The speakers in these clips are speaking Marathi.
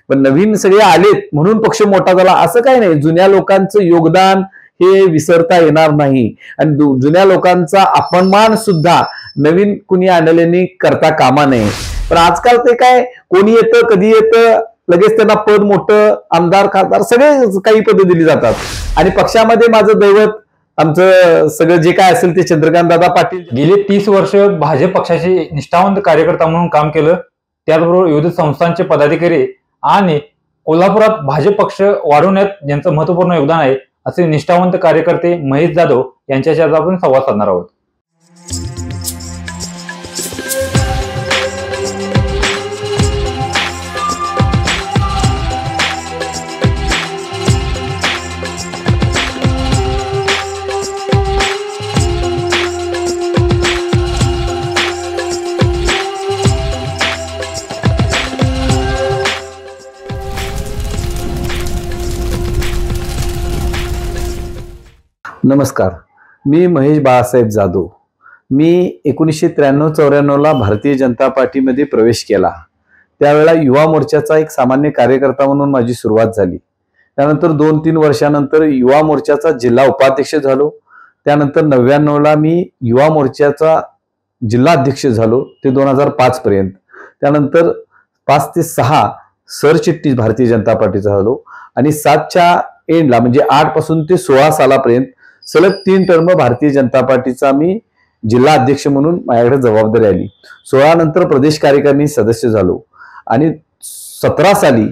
पण नवीन सगळे आलेत म्हणून पक्ष मोठा झाला असं काही नाही. जुन्या लोकांचं योगदान हे विसरता येणार नाही आणि जुन्या लोकांचा अपमान सुद्धा नवीन कुणी आणल्याने करता कामा नये. पण आजकाल ते काय कोणी येतं कधी येतं लगेच त्यांना पद मोठं आमदार खासदार सगळे काही पद दिली जातात. आणि पक्षामध्ये माझं दैवत आमचं सगळं जे काय असेल ते चंद्रकांत दादा पाटील. गेले 30 वर्ष भाजप पक्षाचे निष्ठावंत कार्यकर्ता म्हणून काम केलं. त्याचबरोबर विविध संस्थांचे पदाधिकारी आणि कोल्हापुरात भाजप पक्ष वाढवण्यात ज्यांचं महत्वपूर्ण योगदान आहे असे निष्ठावंत कार्यकर्ते महेश जाधव यांच्याशी आज आपण संवाद साधणार आहोत. नमस्कार, मी महेश बाळासाहेब जाधव. मी 1993-94ला भारतीय जनता पार्टीमध्ये प्रवेश केला. त्यावेळेला युवा मोर्चाचा एक सामान्य कार्यकर्ता म्हणून माझी सुरुवात झाली. त्यानंतर 2-3 वर्षानंतर युवा मोर्चाचा जिल्हा उपाध्यक्ष झालो. त्यानंतर 99ला मी युवा मोर्चाचा जिल्हा अध्यक्ष झालो ते 2005 पर्यंत. त्यानंतर 5 ते 6 सरचिटणीस भारतीय जनता पार्टीचा झालो आणि 7च्या एंडला म्हणजे 8 पासून ते 16 सालापर्यंत सलग 3 टर्म भारतीय जनता पार्टीचा मी जिल्हा अध्यक्ष म्हणून माझ्याकडे जबाबदारी आली. 16 नंतर प्रदेश कार्यकारिणी सदस्य झालो आणि 17 साली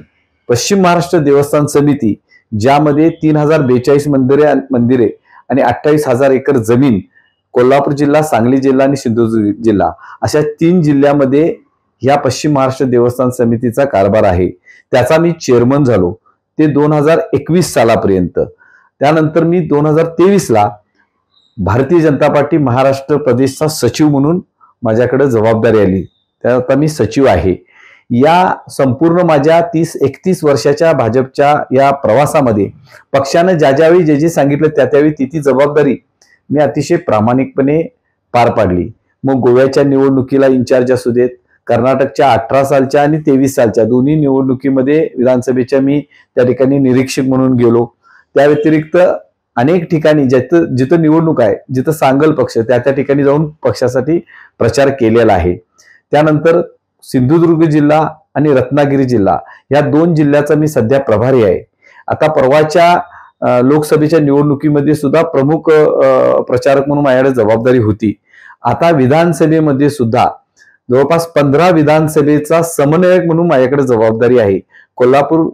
पश्चिम महाराष्ट्र देवस्थान समिती ज्यामध्ये 3042 मंदिरे आणि 28,000 एकर जमीन कोल्हापूर जिल्हा, सांगली जिल्हा आणि सिंधुदुर्ग जिल्हा अशा 3 जिल्ह्यामध्ये ह्या पश्चिम महाराष्ट्र देवस्थान समितीचा कारभार आहे. त्याचा मी चेअरमन झालो ते 2021 सालापर्यंत. त्यानंतर मी 2023ला भारतीय जनता पार्टी महाराष्ट्र प्रदेशचा सचिव म्हणून माझ्याकडे जबाबदारी आली. त्या आता मी सचिव आहे. या संपूर्ण माझ्या 30-31 वर्षाच्या भाजपच्या या प्रवासामध्ये पक्षानं ज्यावेळी जे सांगितलं त्यावेळी ती जबाबदारी मी अतिशय प्रामाणिकपणे पार पाडली. मग गोव्याच्या निवडणुकीला इन्चार्ज असू देत, कर्नाटकच्या 18 सालच्या आणि 23 सालच्या दोन्ही निवडणुकीमध्ये विधानसभेच्या मी त्या ठिकाणी निरीक्षक म्हणून गेलो. त्या व्यतिरिक्त अनेक ठिकाणी जिथं निवडणूक आहे, जिथं सांगल पक्ष त्या ठिकाणी जाऊन पक्षासाठी प्रचार केलेला आहे. त्यानंतर सिंधुदुर्ग जिल्हा आणि रत्नागिरी जिल्हा या 2 जिल्ह्याचा मी सध्या प्रभारी आहे. आता परवाच्या लोकसभेच्या निवडणुकीमध्ये सुद्धा प्रमुख प्रचारक म्हणून माझ्याकडे जबाबदारी होती. आता विधानसभेमध्ये सुद्धा जवळपास 15 विधानसभेचा समन्वयक म्हणून माझ्याकडे जबाबदारी आहे. कोल्हापूर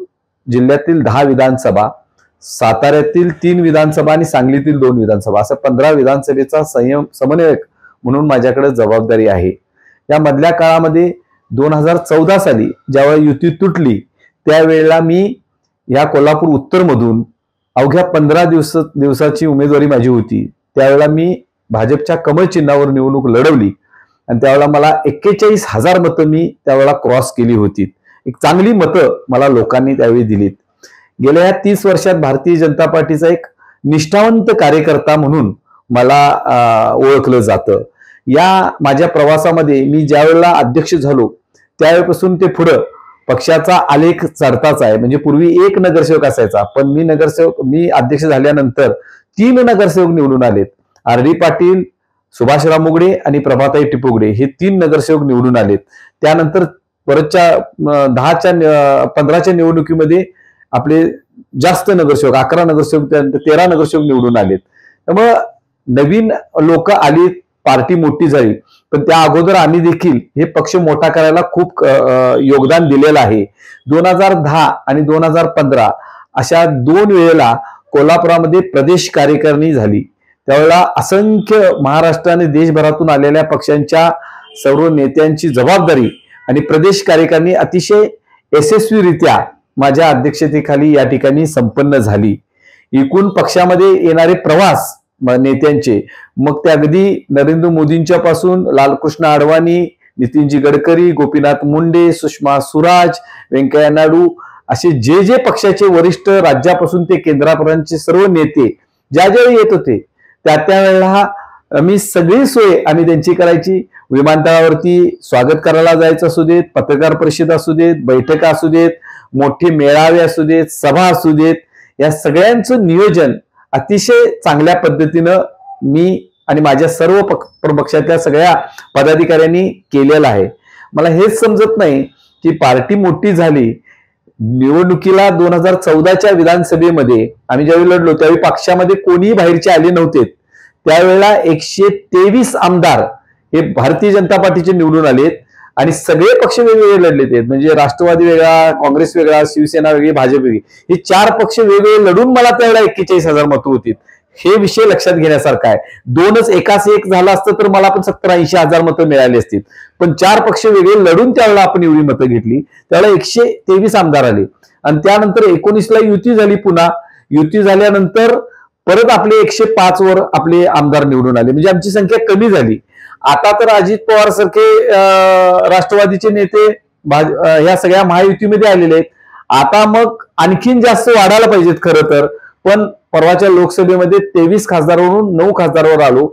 जिल्ह्यातील 10 विधानसभा, साताऱ्यातील 3 विधानसभा आणि सांगलीतील 2 विधानसभा असं 15 विधानसभेचा समन्वयक म्हणून माझ्याकडे जबाबदारी आहे. या मधल्या काळामध्ये 2014 साली ज्यावेळी युती तुटली त्यावेळेला मी या कोल्हापूर उत्तर मधून अवघ्या 15 दिवसाची उमेदवारी माझी होती. त्यावेळेला मी भाजपच्या कमळ चिन्हावर निवडणूक लढवली आणि त्यावेळेला मला 41,000 मतं मी त्यावेळेला क्रॉस केली होती. एक चांगली मतं मला लोकांनी त्यावेळी दिलीत. गेल्या या 30 वर्षात भारतीय जनता पार्टीचा एक निष्ठावंत कार्यकर्ता म्हणून मला ओळखलं जातं. या माझ्या प्रवासामध्ये मी ज्या वेळेला अध्यक्ष झालो त्यावेळेपासून ते पुढं पक्षाचा आलेख चढताच आहे. म्हणजे पूर्वी 1 नगरसेवक असायचा, पण मी अध्यक्ष झाल्यानंतर 3 नगरसेवक निवडून आलेत. आर.डी. पाटील, सुभाषराव मुगडे आणि प्रभाताई टिपुगडे हे 3 नगरसेवक निवडून आलेत. त्यानंतर परतच्या 15च्या निवडणुकीमध्ये आपले जास्त नगरसेवक 11 नगरसेवक 13 नगरसेवक निवडून आलेत. त्यामुळं नवीन लोक आली, पार्टी मोठी झाली, पण त्या अगोदर आम्ही देखील हे पक्ष मोठा करायला खूप योगदान दिलेलं आहे. 2010 आणि 2015 अशा 2 वेळेला कोल्हापुरामध्ये प्रदेश कार्यकारिणी झाली. त्यावेळेला असंख्य महाराष्ट्र आणि देशभरातून आलेल्या पक्षांच्या सर्व नेत्यांची जबाबदारी आणि प्रदेश कार्यकारिणी अतिशय यशस्वीरित्या माझ्या अध्यक्षतेखाली या ठिकाणी संपन्न झाली. एकूण पक्षामध्ये येणारे प्रवास नेत्यांचे मग ते अगदी नरेंद्र मोदींच्या पासून लालकृष्ण अडवाणी, नितीनजी गडकरी, गोपीनाथ मुंडे, सुषमा स्वराज, व्यंकय्या नायडू असे जे पक्षाचे वरिष्ठ राज्यापासून ते केंद्रापर्यंतचे सर्व नेते ज्यावेळी येत होते त्या वेळेला आम्ही सगळी सोय आम्ही त्यांची करायची. विमानतळावरती स्वागत करायला जायचं असू देत, पत्रकार परिषद असू देत, बैठका असू देत, मोठे मेळावे असू देत, सभा असू देत, या सगळ्यांचं नियोजन अतिशय चांगल्या पद्धतीनं मी आणि माझ्या सर्व पक्षातल्या सगळ्या पदाधिकाऱ्यांनी केलेलं आहे. मला हेच समजत नाही की पार्टी मोठी झाली, निवडणुकीला 2014च्या विधानसभेमध्ये आम्ही ज्यावेळी लढलो त्यावेळी पक्षामध्ये कोणीही बाहेरचे आले नव्हते. त्यावेळेला 123 आमदार हे भारतीय जनता पार्टीचे निवडून आलेत आणि सगळे पक्ष वेगवेगळे लढलेत आहेत. म्हणजे राष्ट्रवादी वेगळा, काँग्रेस वेगळा, शिवसेना वेगळी, भाजप वेगळी, हे 4 पक्ष वेगवेगळे लढून मला त्यावेळेला 41,000 मतं होती. हे विषय लक्षात घेण्यासारखा आहे. 2च एकाच एक झाला असतं तर मला पण 70-80,000 मतं मिळाली असतील. पण 4 पक्ष वेगळे लढून त्यावेळेला आपण एवढी मतं घेतली. त्यावेळेला 123 आमदार आले आणि त्यानंतर 19ला युती झाली. पुन्हा युती झाल्यानंतर परत आपले 105 वर आपले आमदार निवडून आले. म्हणजे आमची संख्या कमी झाली. आता तर अजित पवार सारखे राष्ट्रवादीचे नेते ह्या सगळ्या महायुतीमध्ये आलेले आहेत. आता मग आणखीन जास्त वाढायला पाहिजेत खरं तर. पण परवाच्या लोकसभेमध्ये 23 खासदारावरून 9 खासदारावर आलो.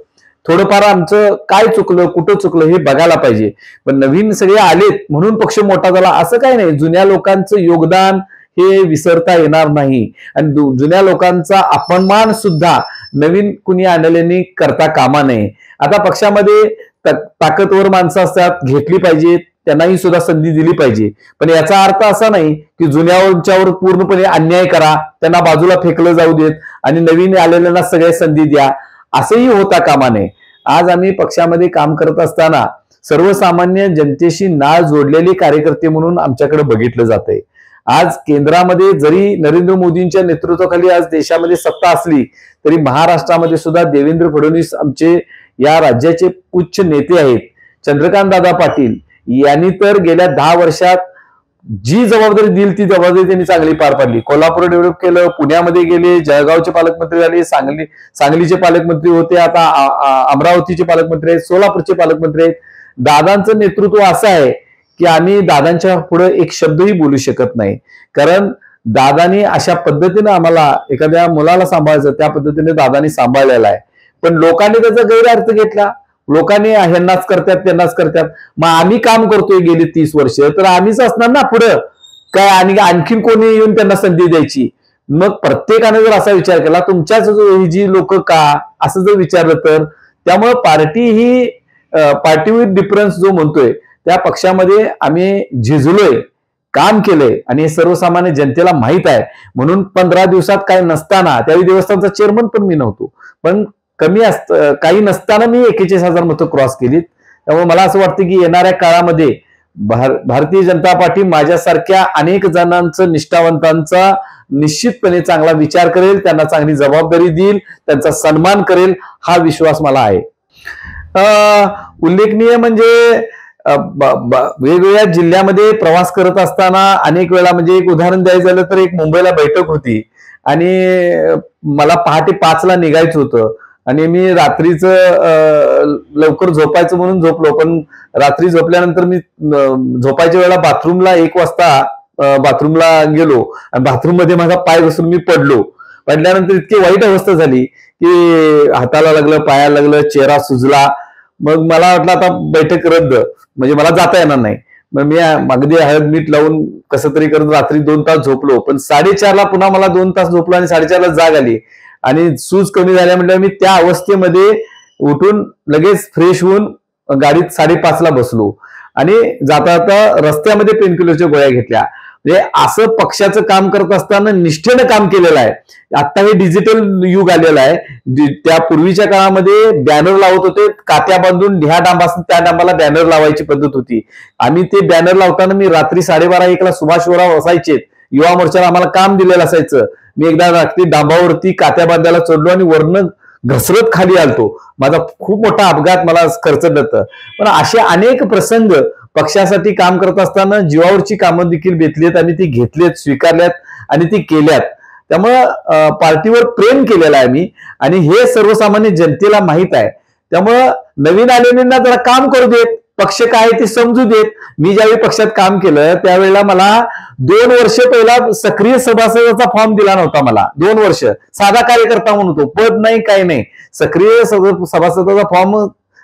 थोडंफार आमचं काय चुकलं, कुठं चुकलं हे बघायला पाहिजे. पण नवीन सगळे आलेत म्हणून पक्ष मोठा झाला असं काही नाही. जुन्या लोकांचं योगदान हे विसरता येणार नाही आणि जुन्या लोकांचा अपमान सुद्धा नवीन कुणी आणलेली करता कामा नये. आता पक्षामध्ये ताकदवर माणसं असतात, घेतली पाहिजेत, त्यांनाही सुद्धा संधी दिली पाहिजे. पण याचा अर्थ असा नाही की जुन्यावर पूर्णपणे अन्याय करा, त्यांना बाजूला फेकलं जाऊ देत आणि नवीन आलेल्यांना सगळे संधी द्या, असंही होता कामा नये. आज आम्ही पक्षामध्ये काम करत असताना सर्वसामान्य जनतेशी नाळ जोडलेले कार्यकर्ते म्हणून आमच्याकडे बघितलं जातंय. आज केंद्रामध्ये जरी नरेंद्र मोदींच्या नेतृत्वाखाली आज देशामध्ये सत्ता असली तरी महाराष्ट्रामध्ये सुद्धा देवेंद्र फडणवीस आमचे या राज्याचे उच्च नेते आहेत. चंद्रकांत दादा पाटील यांनी तर गेल्या 10 वर्षात जी जबाबदारी दिली ती जबाबदारी त्यांनी चांगली पार पाडली. कोल्हापूर डेव्हलप केलं, पुण्यामध्ये गेले, जळगावचे पालकमंत्री झाले, सांगलीचे पालकमंत्री होते, आता अमरावतीचे पालकमंत्री आहेत, सोलापूरचे पालकमंत्री आहेत. दादांचं नेतृत्व असं आहे की आम्ही दादांच्या पुढे एक शब्दही बोलू शकत नाही. कारण दादानी अशा पद्धतीने आम्हाला एखाद्या मुलाला सांभाळायचं त्या पद्धतीने दादानी सांभाळलेला आहे. पण लोकांनी त्याचा गैरअर्थ घेतला. लोकांनी ह्यांनाच करतात त्यांनाच करतात. मग आम्ही काम करतोय गेली 30 वर्ष तर आम्हीच असणार ना पुढं काय, आणि आणखीन कोणी येऊन त्यांना संधी द्यायची. मग प्रत्येकाने जर असा विचार केला तुमच्याच जी लोक का असं जर विचारलं तर त्यामुळे party he party with difference जो म्हणतोय त्या पक्षामध्ये आम्ही झिजलोय, काम केलंय आणि हे सर्वसामान्य जनतेला माहित आहे. म्हणून 15 दिवसात काय नसताना त्यावेळी देवस्थानचा चेअरमन पण मी नव्हतो, पण कमी काही नसताना मी 41,000 मतं क्रॉस केलीत. त्यामुळे मला असं वाटतं की येणाऱ्या काळामध्ये भारतीय जनता पार्टी माझ्यासारख्या अनेक जणांचं, निष्ठावंतांचा निश्चितपणे चांगला विचार करेल, त्यांना चांगली जबाबदारी देईल, त्यांचा सन्मान करेल, हा विश्वास मला आहे. उल्लेखनीय म्हणजे वेगवेगळ्या जिल्ह्यामध्ये प्रवास करत असताना अनेक वेळा, म्हणजे एक उदाहरण द्यायचं झालं तर एक मुंबईला बैठक होती आणि मला पहाटे 5ला निघायचं होतं आणि मी रात्रीचं लवकर झोपायचं म्हणून झोपलो. पण रात्री झोपल्यानंतर मी झोपायच्या वेळेला बाथरूमला 1 वाजता बाथरूमला गेलो आणि बाथरूम मध्ये माझा पाय घसरून मी पडलो. पडल्यानंतर इतकी वाईट अवस्था झाली की हाताला लागलं, पायाला लागलं, चेहरा सुजला. मग मला वाटलं आता बैठक रद्द, म्हणजे मला जाता येणार नाही. मग मी अगदी हळद मीठ लावून कसं तरी करत रात्री 2 तास झोपलो. पण 4:30ला पुन्हा मला 2 तास झोपलो आणि 4:30ला जाग आली आणि सूज कमी झाल्या म्हटलं मी त्या अवस्थेमध्ये उठून लगेच फ्रेश होऊन गाडीत 5:30ला बसलो आणि जाता जाता रस्त्यामध्ये पेनकिलरच्या गोळ्या घेतल्या. म्हणजे असं पक्षाचं काम करत असताना निष्ठेनं काम केलेलं आहे. आता हे डिजिटल युग आलेलं आहे. त्या पूर्वीच्या काळामध्ये बॅनर लावत होते, कात्या बांधून ह्या डांबासून त्या डांबाला बॅनर लावायची पद्धत होती. आम्ही ते बॅनर लावताना मी रात्री 12:30-1ला सुभाष वराव असायचे, युवा मोर्चाला आम्हाला काम दिलेलं असायचं. मी एकदा रात्री डांबावरती कात्या बांधायला चढलो आणि वरनं घसरत खाली आलतो. माझा खूप मोठा अपघात मला खर्चलं होतं. पण असे अनेक प्रसंग पक्षासाठी काम करत असताना जीवावरची कामं देखील बेतलीत आणि ती घेतलीत, स्वीकारल्यात आणि ती केल्यात. त्यामुळं पार्टीवर प्रेम केलेलं आहे मी आणि हे सर्वसामान्य जनतेला माहित आहे. त्यामुळं नवीन आलेल्यांना जरा काम करू देत, पक्ष काय ते समजू देत. मी ज्यावेळी पक्षात काम केलं त्यावेळेला मला 2 वर्ष पहिला सक्रिय सभासदाचा फॉर्म दिला नव्हता. मला 2 वर्ष साधा कार्यकर्ता म्हणून होतो, पद नाही काय नाही. सक्रिय सभासदाचा फॉर्म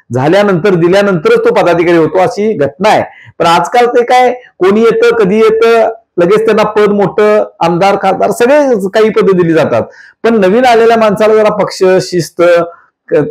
झाल्यानंतर दिल्यानंतरच तो पदाधिकारी होतो, अशी घटना आहे. पण आजकाल ते काय कोणी येतं, कधी येतं, लगेच त्यांना पद मोठं, आमदार खासदार सगळे काही पद दिली जातात. पण नवीन आलेल्या माणसाला जरा पक्ष शिस्त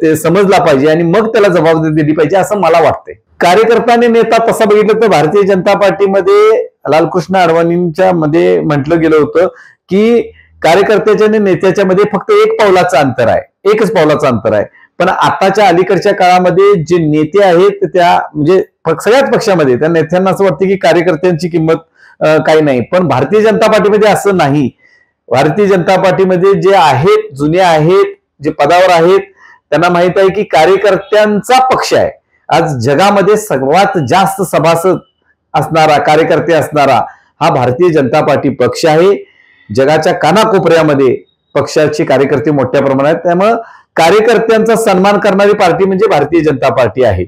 ते समजला पाहिजे आणि मग त्याला जबाबदारी दिली पाहिजे असं मला वाटतंय. कार्यकर्ता आणि नेता तसं बघितलं तर भारतीय जनता पार्टीमध्ये लालकृष्ण अडवाणींच्या मध्ये म्हटलं गेलं होतं की कार्यकर्त्याच्या आणि नेत्याच्या मध्ये फक्त एकच पावलाचं अंतर आहे. पण आताच्या अलीकडच्या काळामध्ये जे नेते आहेत त्या म्हणजे सगळ्याच पक्षामध्ये त्या नेत्यांना असं वाटतं की कार्यकर्त्यांची किंमत काही नाही. पण भारतीय जनता पार्टीमध्ये असं नाही. भारतीय जनता पार्टीमध्ये जे आहेत, जुने आहेत, जे पदावर आहेत, त्यांना माहित आहे की कार्यकर्त्यांचा पक्ष आहे. आज जगामध्ये सर्वात जास्त सभासद असणारा, कार्यकर्ते असणारा हा भारतीय जनता पार्टी पक्ष आहे. जगाच्या कानाकोपऱ्यामध्ये पक्षाचे कार्यकर्ते मोठ्या प्रमाणात, त्यामुळे कार्यकर्त्यांचा सन्मान करणारी पार्टी म्हणजे भारतीय जनता पार्टी आहे.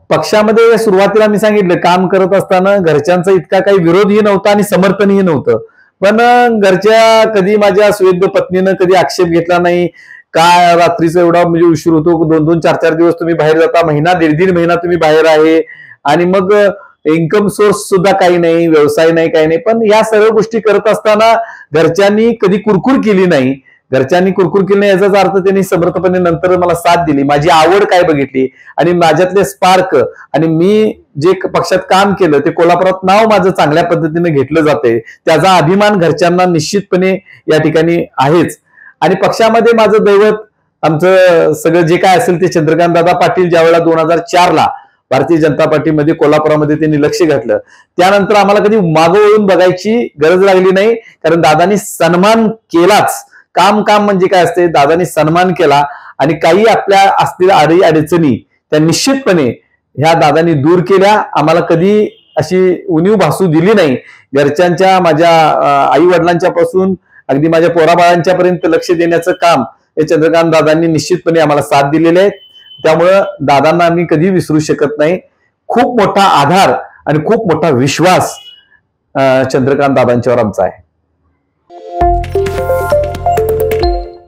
पक्षामध्ये सुरुवातीला मी सांगितलं काम करत असताना घरच्यांचा इतका काही विरोधही नव्हता आणि समर्थनही नव्हतं. पण घरच्या कधी माझ्या सुवेद्य पत्नीनं कधी आक्षेप घेतला नाही. काय रात्रीचा एवढा म्हणजे उशीर होतो, 2-2, 4-4 दिवस तुम्ही बाहेर जाता, महिना 1.5 महिना तुम्ही बाहेर आहे आणि मग इन्कम सोर्स सुद्धा काही नाही, व्यवसाय नाही, काही नाही. पण या सर्व गोष्टी करत असताना घरच्यांनी कधी कुरकुर केली नाही. याचाच अर्थ त्यांनी समर्थपणे नंतर मला साथ दिली. माझी आवड काय बघितली आणि माझ्यातले स्पार्क आणि मी जे पक्षात काम केलं ते कोल्हापुरात नाव माझं चांगल्या पद्धतीने घेतलं जाते, त्याचा अभिमान घरच्यांना निश्चितपणे या ठिकाणी आहेच. आणि पक्षामध्ये माझं दैवत आमचं सगळं जे काय असेल ते चंद्रकांत दादा पाटील. ज्यावेळेला 2004ला भारतीय जनता पार्टीमध्ये कोल्हापुरामध्ये त्यांनी लक्ष घातलं, त्यानंतर आम्हाला कधी मागं वळून बघायची गरज लागली नाही. कारण दादांनी सन्मान केलाच. काम म्हणजे काय असते, दादांनी सन्मान केला आणि काही आपल्या असलेल्या अडीअडचणी त्या निश्चितपणे ह्या दादांनी दूर केल्या. आम्हाला कधी अशी उणीव भासू दिली नाही. घरच्यांच्या, माझ्या आई वडिलांच्या पासून अगदी माझ्या पोराबाळांच्या पर्यंत लक्ष देण्याचं काम हे चंद्रकांत दादांनी निश्चितपणे आम्हाला साथ दिलेले आहे. त्यामुळं दादांना आम्ही कधी विसरू शकत नाही. खूप मोठा आधार आणि खूप मोठा विश्वास चंद्रकांत दादांच्यावर आमचा आहे.